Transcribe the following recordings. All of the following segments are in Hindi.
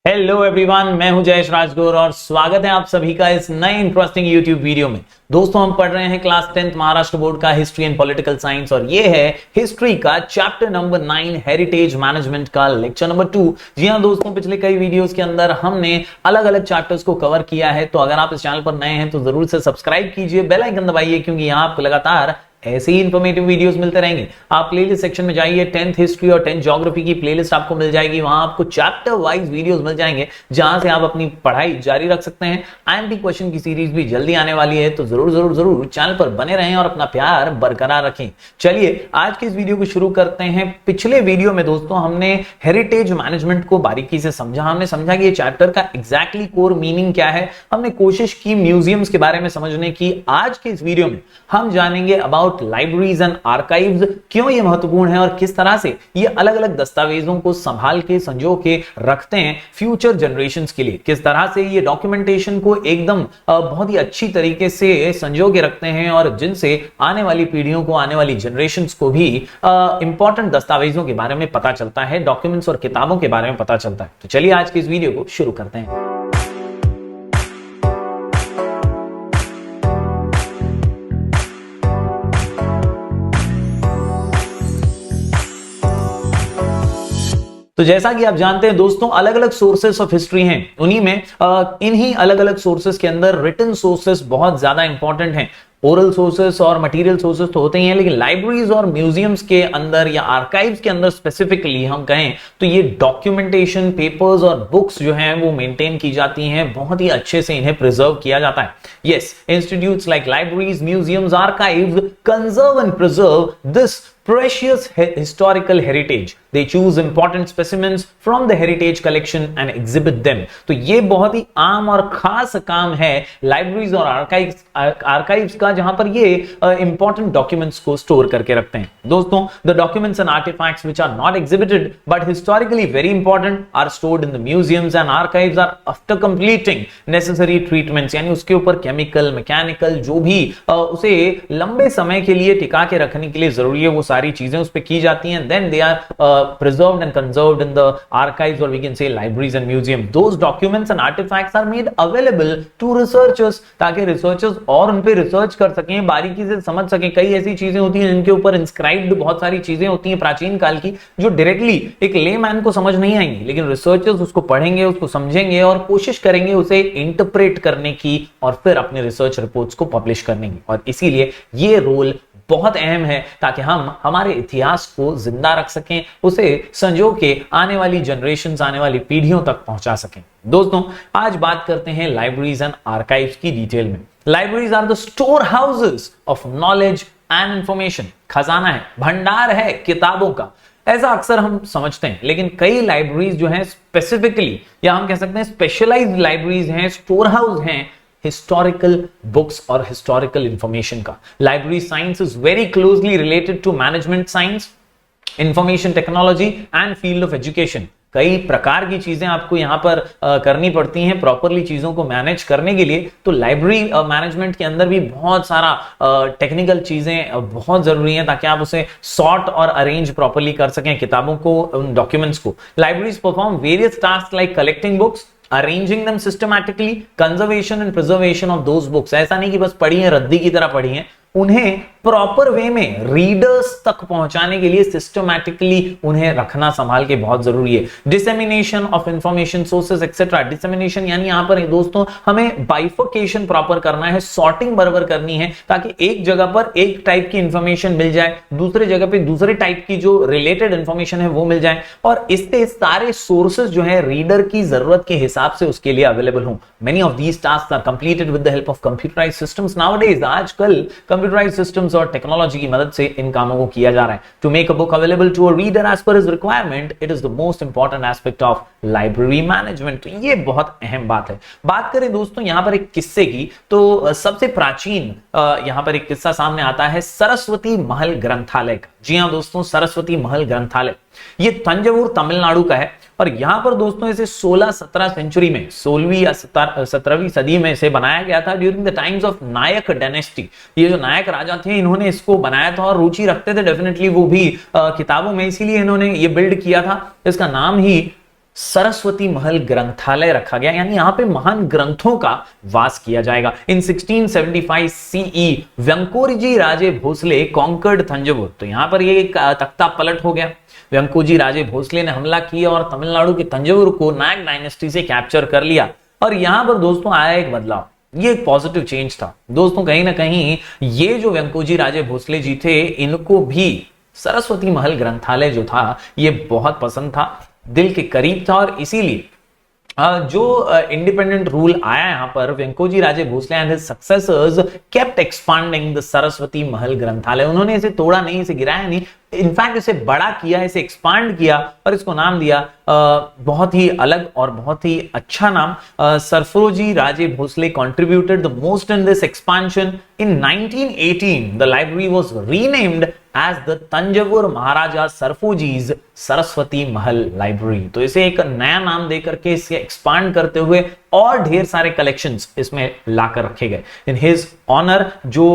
हेलो एवरीवन, मैं हूं जयेश राजगुर और स्वागत है आप सभी का इस नए इंटरेस्टिंग यूट्यूब वीडियो में। दोस्तों, हम पढ़ रहे हैं क्लास 10th महाराष्ट्र बोर्ड का हिस्ट्री एंड पॉलिटिकल साइंस और ये है हिस्ट्री का चैप्टर नंबर 9 हेरिटेज मैनेजमेंट का लेक्चर नंबर 2। जी हां दोस्तों, पिछले कई वीडियोस के अंदर हमने अलग अलग चैप्टर्स को कवर किया है, तो अगर आप इस चैनल पर नए हैं तो जरूर से सब्सक्राइब कीजिए, बेल आइकन दबाइए, क्योंकि यहां आपको लगातार ऐसे ही इंफॉर्मेटिव वीडियोस मिलते रहेंगे। आप प्लेलिस्ट सेक्शन में जाइए, 10th हिस्ट्री और 10th ज्योग्राफी की प्लेलिस्ट आपको मिल जाएगी। वहां आपको चैप्टर वाइज वीडियोस मिल जाएंगे जहां से आप अपनी पढ़ाई जारी रख सकते हैं। आईएमपी क्वेश्चन की सीरीज भी जल्दी आने वाली है, तो जरूर जरूर जरूर चैनल पर बने रहें और अपना प्यार बरकरार रखें। चलिए आज के इस वीडियो को शुरू करते हैं। पिछले वीडियो में दोस्तों हमने हेरिटेज मैनेजमेंट को बारीकी से समझा। हमने समझा कि ये चैप्टर का एग्जैक्टली कोर मीनिंग क्या है। हमने कोशिश की म्यूजियम्स के बारे में समझने की। आज के इस वीडियो में हम जानेंगे अबाउट लाइब्रेरीज एंड आर्काइव्स, क्यों ये महत्वपूर्ण है और किस तरह से ये अलग अलग दस्तावेजों को संभाल के संजो के रखते हैं फ्यूचर जनरेशंस के लिए। किस तरह से ये डॉक्यूमेंटेशन को एकदम बहुत ही अच्छी तरीके से संजो के रखते हैं और जिनसे आने वाली पीढ़ियों को, आने वाली जनरेशंस को भी इंपॉर्टेंट दस्तावेजों के बारे में पता चलता है, डॉक्यूमेंट्स और किताबों के बारे में पता चलता है। तो चलिए आज की इस वीडियो को शुरू करते हैं। तो जैसा कि आप जानते हैं दोस्तों, अलग अलग सोर्सेस ऑफ हिस्ट्री हैं। उन्हीं में इन्हीं अलग अलग सोर्सेस के अंदर रिटन सोर्सेस बहुत ज्यादा इंपॉर्टेंट हैं। ओरल सोर्सेस और मटेरियल सोर्सेस तो होते ही हैं, लेकिन लाइब्रेरीज और म्यूजियम्स के अंदर या आर्काइव्स के अंदर स्पेसिफिकली हम कहें तो ये डॉक्यूमेंटेशन, पेपर्स और बुक्स जो हैं वो मेंटेन की जाती हैं। बहुत ही अच्छे से इन्हें प्रिजर्व किया जाता है। Yes, institutes like libraries, museums, archives conserve and preserve this precious historical heritage. They choose important specimens from the heritage collection and exhibit them. तो ये बहुत ही आम और खास काम है लाइब्रेरीज और आर्काइव्स का, जहां पर ये इंपॉर्टेंट डॉक्यूमेंट्स को स्टोर करके रखते हैं। दोस्तों, the documents and artefacts which are not exhibited but historically very important are stored in the museums and archives are after completing necessary treatments, यानी उसके ऊपर केमिकल, मैकेनिकल जो भी उसे लंबे समय के लिए टिका के रखने के लिए जरूरी है, वो सारी चीजें उस पे की जाती हैं। Then they are preserved and conserved in the archives और we can say libraries and museum. Those documents and artifacts are made available to researchers, ताकि रिसर्चर्स और उन पे रिसर्च कर सकें, बारीकी से समझ सकें। कई ऐसी चीजें होती हैं जिनके ऊपर इंस्क्राइब्ड बहुत सारी चीजें होती हैं प्राचीन काल की, जो डायरेक्टली एक लेमैन को समझ नहीं आएंगी, लेकिन रिसर्चर्स उसको पढ़ेंगे, उसको समझेंगे और कोशिश करेंगे उसे इंटरप्रेट करने की और फिर अपने रिसर्च रिपोर्ट्स को पब्लिश करने की। और इसीलिए ये रोल बहुत अहम है, ताकि हम हमारे इतिहास को जिंदा रख सकें, उसे संजो के आने वाली जनरेशंस, आने वाली पीढ़ियों तक पहुंचा सकें। दोस्तों, आज बात करते हैं लाइब्रेरीज एंड आर्काइव्स की डिटेल में। Libraries are the store houses of knowledge and information. खजाना है, भंडार है किताबों का, ऐसा अक्सर हम समझते हैं, लेकिन कई लाइब्रेरीज जो हैं स्पेसिफिकली, या हम कह सकते हैं स्पेशलाइज्ड लाइब्रेरीज हैं, स्टोर हाउस हैं हिस्टोरिकल बुक्स और हिस्टोरिकल इंफॉर्मेशन का। Library science is very closely related to management science, information technology and field of education. कई प्रकार की चीजें आपको यहां पर करनी पड़ती हैं प्रॉपरली चीजों को मैनेज करने के लिए। तो लाइब्रेरी मैनेजमेंट के अंदर भी बहुत सारा टेक्निकल चीजें बहुत जरूरी हैं, ताकि आप उसे सॉर्ट और अरेंज प्रॉपरली कर सकें, किताबों को, उन डॉक्यूमेंट्स को। Libraries perform various task like collecting books, arranging them systematically, conservation and preservation of those books। ऐसा नहीं कि बस पढ़ी है, रद्दी की तरह पढ़ी है, उन्हें प्रॉपर वे में रीडर्स तक पहुंचाने के लिए सिस्टमैटिकली उन्हें रखना संभाल के बहुत जरूरी है। Dissemination of information sources etcetera. Dissemination यानी यहां पर दोस्तों हमें बाइफर्केशन प्रॉपर करना है, सॉर्टिंग बराबर करनी है, ताकि एक जगह पर एक टाइप की इंफॉर्मेशन मिल जाए, दूसरे जगह पे दूसरे टाइप की जो रिलेटेड इंफॉर्मेशन है वो मिल जाए, और इससे सारे सोर्सेस जो है रीडर की जरूरत के हिसाब से उसके लिए अवेलेबल हो। Many of these tasks are completed with the help of computerised systems nowadays. आजकल कंप्यूटराइज्ड सिस्टम्स और टेक्नोलॉजी की मदद से इन कामों को किया जा रहा है। To make a book available to a reader as per his requirement, it is the most important aspect of library management. तो ये बहुत अहम बात है। बात करें दोस्तों यहां पर एक किस्से की, तो सबसे प्राचीन यहां पर एक किस्सा सामने आता है सरस्वती महल ग्रंथालय का। जी हां दोस्तों, सरस्वती महल ग्रंथालय ये तंजावुर तमिलनाडु का है, और यहां पर दोस्तों इसे 16-17 सेंचुरी में, 16वीं या 17वीं सदी में इसे बनाया गया था during the times of Nayak dynasty. ये जो नायक राजा थे इन्होंने इसको बनाया था और रुचि रखते थे डेफिनेटली वो भी किताबों में, इसीलिए इन्होंने ये बिल्ड किया था। इसका नाम ही सरस्वती महल ग्रंथालय रखा गया, यानी यहां पे महान ग्रंथों का वास किया जाएगा। इन 1675 सीई व्यंकोजी राजे भोसले कॉन्कर्ड तंजौर। तो यहां पर ये एक तख्ता पलट हो गया। व्यंकोजी राजे भोसले ने हमला किया और तमिलनाडु के तंजौर को नायक डायनेस्टी से कैप्चर कर लिया। और यहां पर दोस्तों आया एक बदलाव, ये एक पॉजिटिव चेंज था दोस्तों। कहीं ना कहीं ये जो व्यंकोजी राजे भोसले जी थे, इनको भी सरस्वती महल ग्रंथालय जो था ये बहुत पसंद था, दिल के करीब था। और इसीलिए जो इंडिपेंडेंट रूल आया यहां पर, Vyankoji Raje Bhosle and his successors kept expanding the Saraswati Mahal Granthalaya. उन्होंने इसे तोड़ा नहीं, इसे गिराया नहीं, इनफैक्ट इसे बड़ा किया, इसे एक्सपांड किया और इसको नाम दिया बहुत ही अलग और बहुत ही अच्छा नाम, Serfoji Raje Bhosle contributed the most in this expansion. In 1918 the library was renamed as the Tanjore Maharaja Serfoji's Saraswati Mahal library. तो इसे एक नया नाम देकर के इसे एक्सपांड करते हुए और ढेर सारे कलेक्शंस इसमें लाकर रखे गए इन हिज ऑनर। जो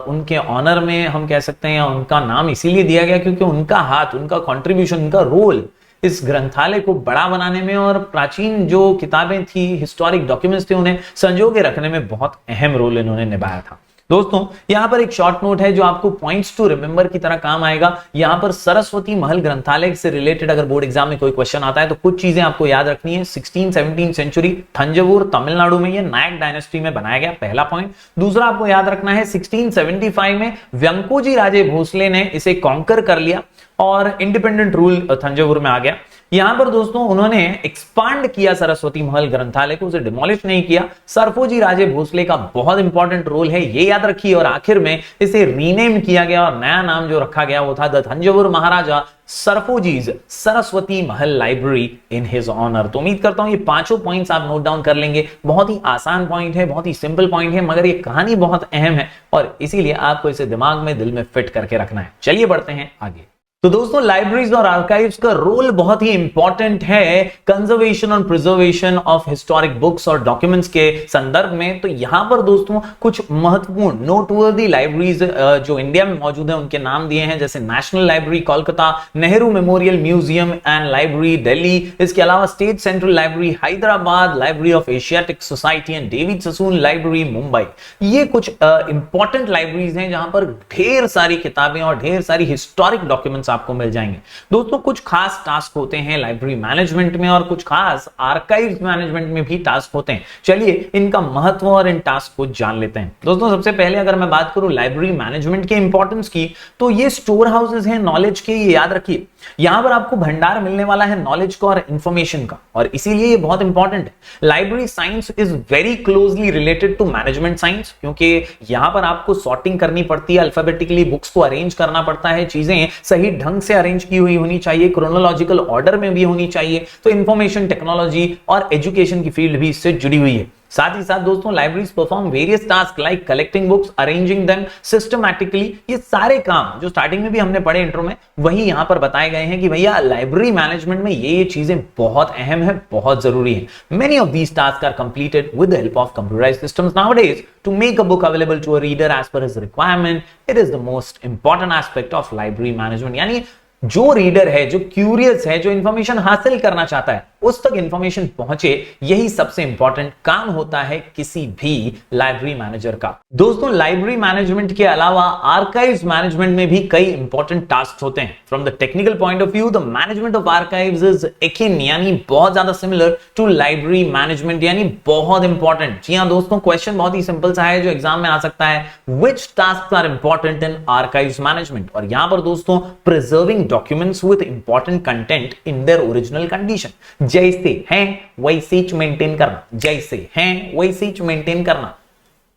उनके ऑनर में हम कह सकते हैं, उनका नाम इसीलिए दिया गया क्योंकि उनका हाथ, उनका कंट्रीब्यूशन, उनका रोल इस ग्रंथालय को बड़ा बनाने में और प्राचीन जो किताबें थी, हिस्टोरिक डॉक्यूमेंट्स थे, उन्हें संजो के रखने में बहुत अहम रोल इन्होंने निभाया था। दोस्तों यहां पर एक शॉर्ट नोट है जो आपको पॉइंट्स टू रिमेंबर की तरह काम आएगा। यहां पर सरस्वती महल ग्रंथालय से रिलेटेड अगर बोर्ड एग्जाम में कोई क्वेश्चन आता है तो कुछ चीजें आपको याद रखनी है। 16-17 सेंचुरी तंजौर तमिलनाडु में ये नायक डायनेस्टी में बनाया गया, पहला पॉइंट। दूसरा आपको याद रखना है 1675 में व्यंकोजी राजे भोसले ने इसे कॉन्कर कर लिया और इंडिपेंडेंट रूल तंजौर में आ गया। यहां पर दोस्तों उन्होंने एक्सपांड किया सरस्वती महल ग्रंथालय को, उसे डिमोलिश नहीं किया। सरफोजी राजे भोसले का बहुत इंपॉर्टेंट रोल है, ये याद रखिए। और आखिर में इसे रीनेम किया गया और नया नाम जो रखा गया वो था the Tanjore Maharaja Serfoji's Saraswati Mahal library in his honour. तो उम्मीद करता हूं ये पांचों पॉइंट्स आप नोट डाउन कर लेंगे। बहुत ही आसान पॉइंट है, बहुत ही सिंपल पॉइंट है, मगर ये कहानी बहुत अहम है और इसीलिए आपको इसे दिमाग में, दिल में फिट करके रखना है। चलिए बढ़ते हैं आगे। तो दोस्तों लाइब्रेरीज और आर्काइव्स का रोल बहुत ही इंपॉर्टेंट है कंजर्वेशन और प्रिजर्वेशन ऑफ हिस्टोरिक बुक्स और डॉक्यूमेंट्स के संदर्भ में। तो यहां पर दोस्तों कुछ महत्वपूर्ण नोटवर्दी लाइब्रेरीज जो इंडिया में मौजूद है उनके नाम दिए हैं, जैसे national library Kolkata, Nehru memorial museum and library Delhi, इसके अलावा state central library Hyderabad, library of Asiatic society and David Sassoon library Mumbai. ये कुछ इंपॉर्टेंट लाइब्रेरीज हैं जहां पर ढेर सारी किताबें और ढेर सारी हिस्टोरिक डॉक्यूमेंट्स आपको मिल जाएंगे। दोस्तों कुछ खास टास्क होते हैं लाइब्रेरी मैनेजमेंट में और कुछ खास आर्काइव्स मैनेजमेंट में भी टास्क होते हैं। चलिए इनका महत्व और इन टास्क को जान लेते हैं। दोस्तों सबसे पहले अगर मैं बात करूं लाइब्रेरी मैनेजमेंट के इंपॉर्टेंस की, तो ये स्टोर हाउसेस हैं नॉलेज के, ये याद रखिए। यहां पर आपको भंडार मिलने वाला है नॉलेज का और इंफॉर्मेशन का, और इसीलिए ये बहुत इंपॉर्टेंट है। Library science is very closely related to management science, क्योंकि यहां पर आपको सॉर्टिंग करनी पड़ती है, अल्फाबेटिकली बुक्स को अरेंज करना पड़ता है, चीजें सही ढंग से अरेंज की हुई होनी चाहिए, क्रोनोलॉजिकल ऑर्डर में भी होनी चाहिए। तो इंफॉर्मेशन टेक्नोलॉजी और एजुकेशन की फील्ड भी इससे जुड़ी हुई है। साथ ही साथ दोस्तों libraries perform various task like collecting books, arranging them systematically. ये सारे काम जो स्टार्टिंग में भी हमने पढ़े इंट्रो में, वही यहां पर बताए गए हैं कि भैया लाइब्रेरी मैनेजमेंट में ये चीजें बहुत अहम है, बहुत जरूरी है। Many of these task are completed with the help of computerised systems nowadays to make a book available to a reader as per his requirement. It is the most important aspect of library management. यानी जो रीडर है, जो क्यूरियस है, जो इंफॉर्मेशन हासिल करना चाहता है, उस तक इंफॉर्मेशन पहुंचे, यही सबसे इंपॉर्टेंट काम होता है किसी भी लाइब्रेरी मैनेजर का। दोस्तों लाइब्रेरी मैनेजमेंट के अलावा आर्काइव्स मैनेजमेंट में भी कई इंपॉर्टेंट टास्क होते हैं। From the technical point of view the management of archives is Eakin, यानी बहुत ज्यादा सिमिलर टू लाइब्रेरी मैनेजमेंट, यानी बहुत इंपॉर्टेंट। जी हां दोस्तों, क्वेश्चन बहुत ही सिंपल सा है जो एग्जाम में आ सकता है, which tasks are important in archives management. और यहां पर दोस्तों preserving documents with important content in their original condition. जैसे हैं वैसे ही मेंटेन करना, जैसे हैं वैसे ही मेंटेन करना।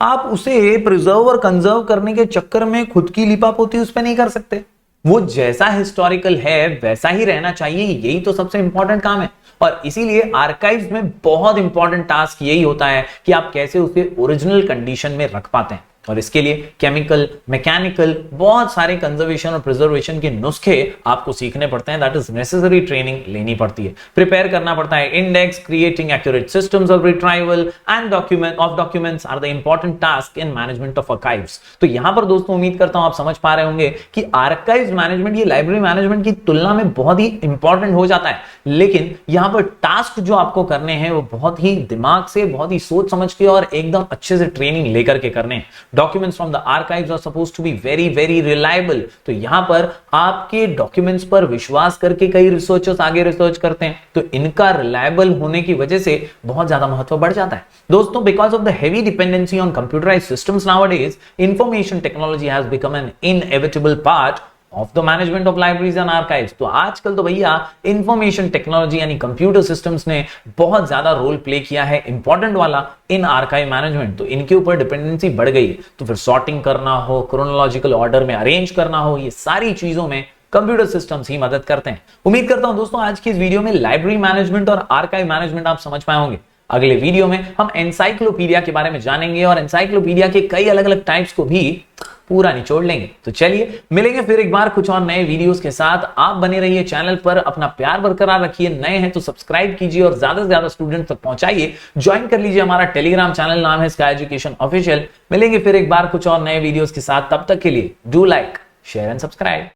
आप उसे प्रिजर्व और कंजर्व करने के चक्कर में खुद की लिपापोती उस पर नहीं कर सकते। वो जैसा हिस्टोरिकल है वैसा ही रहना चाहिए, यही तो सबसे इंपॉर्टेंट काम है। और इसीलिए आर्काइव्स में बहुत इंपॉर्टेंट टास्क यही होता है कि आप कैसे उसे ओरिजिनल कंडीशन में रख पाते हैं। और इसके लिए केमिकल, मैकेनिकल, बहुत सारे कंजर्वेशन और प्रिजर्वेशन के नुस्खे आपको सीखने पड़ते हैं। दैट इज नेसेसरी ट्रेनिंग लेनी पड़ती है, प्रिपेयर करना पड़ता है। Index, creating accurate systems of retrieval and documents are the important task in management of archives. तो यहां पर दोस्तों उम्मीद करता हूं आप समझ पा रहे होंगे कि आर्काइव्स मैनेजमेंट ये लाइब्रेरी मैनेजमेंट की तुलना में बहुत ही इंपॉर्टेंट हो जाता है, लेकिन यहां पर टास्क जो आपको करने हैं वो बहुत ही दिमाग से, बहुत ही सोच समझ के और एकदम अच्छे से ट्रेनिंग लेकर के करने हैं। Documents from the archives are supposed to be very very reliable. तो यहां पर आपके डॉक्यूमेंट्स पर विश्वास करके कई रिसर्चर्स आगे रिसर्च करते हैं, तो इनका रिलायबल होने की वजह से बहुत ज्यादा महत्व बढ़ जाता है दोस्तों। Because of the heavy dependency on computerised systems nowadays, information technology has become an inevitable part of the management of libraries and archives. तो आजकल तो भैया इंफॉर्मेशन टेक्नोलॉजी यानी कंप्यूटर सिस्टम्स ने बहुत ज्यादा रोल प्ले किया है, इंपॉर्टेंट वाला, इन आर्काइव मैनेजमेंट। तो इनके ऊपर डिपेंडेंसी बढ़ गई है, तो फिर सॉर्टिंग करना हो, क्रोनोलॉजिकल ऑर्डर में अरेंज करना हो, ये सारी चीजों में कंप्यूटर सिस्टम्स ही मदद करते हैं। उम्मीद करता हूं दोस्तों आज की इस वीडियो में लाइब्रेरी मैनेजमेंट और आर्काइव मैनेजमेंट आप समझ पाए होंगे। अगले वीडियो में हम एनसाइक्लोपीडिया के बारे में जानेंगे और एनसाइक्लोपीडिया के कई अलग अलग टाइप्स को भी पूरा निचोड़ लेंगे। तो चलिए मिलेंगे फिर एक बार कुछ और नए वीडियोस के साथ। आप बने रहिए चैनल पर, अपना प्यार बरकरार रखिए। नए हैं तो सब्सक्राइब कीजिए और ज्यादा से ज्यादा स्टूडेंट तक पहुंचाइए। ज्वाइन कर लीजिए हमारा टेलीग्राम चैनल, नाम है स्काई एजुकेशन ऑफिशियल। मिलेंगे फिर एक बार कुछ और नए वीडियोस के साथ, तब तक के लिए do like, share and subscribe.